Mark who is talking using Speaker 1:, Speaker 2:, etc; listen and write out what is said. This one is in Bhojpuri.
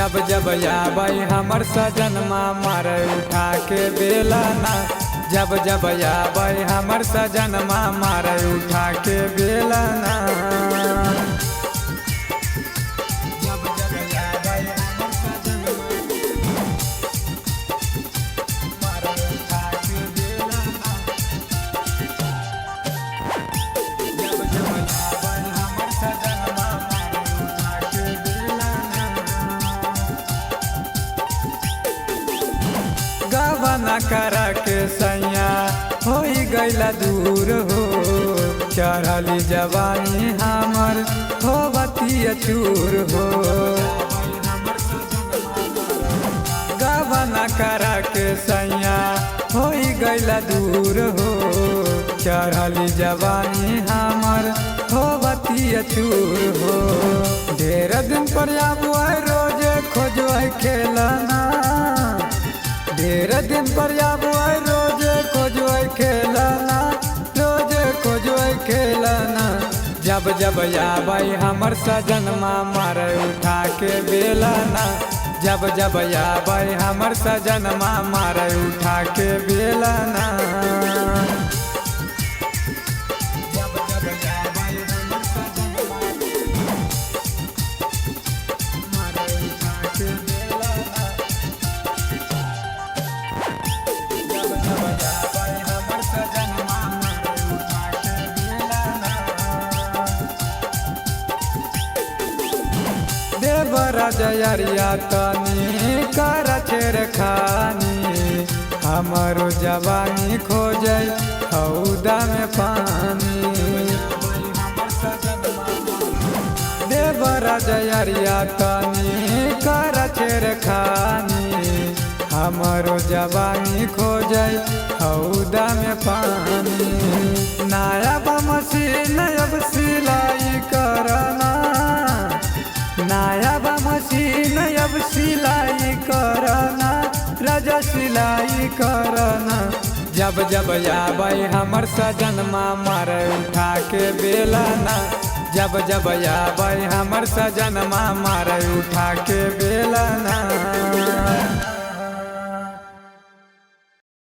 Speaker 1: जब जब आबै हमर सजनमा मारे उठा के बेलना। जब जब आबै हमर सजनमा मारे उठा के बेलना। जब जब आबै हमर सजनमा मारे उठा के बेलना। जब जब आबै हमर सजनमा मारे उठा के बेलना। गबना करा के सैया हो गैला दूर हो। चढ़ली जवानी हमर हो बतिया चूर हो। गबना करा के सैया हो गैला दूर हो। चढ़ली जवानी हमर हो बतिया चूर हो। ढेर दिन पर आबो रोज खोजो खेलना। ढेर दिन पर आबो रोज खोजो खेलना। रोज खोजो खेलना। जब जब आबै हमर सजनमा मारे उठा के बेलना। जब जब आबै हमर सजनमा मारे उठा के बेलना। जब जब आबै हमर सजनमा मारे उठा के बेलना। जब जब आबै हमर सजनमा मारे उठा के बेलना। देवरा जयरिया तनी कर छेड़खानी। हमरो जवानी खोजै हौदा में पानी। देवरा जयरिया तनी कर छेड़खानी। हमरो जवानी खोजै हौदा में पानी। नया मशीन अब सिलाई करना। नया मशीन अब सिलाई करना। राजा सिलाई करना। जब जब आबै हमर सजनमा मारे उठा के बेलना। जब जब आबै हमर सजनमा मारे उठा के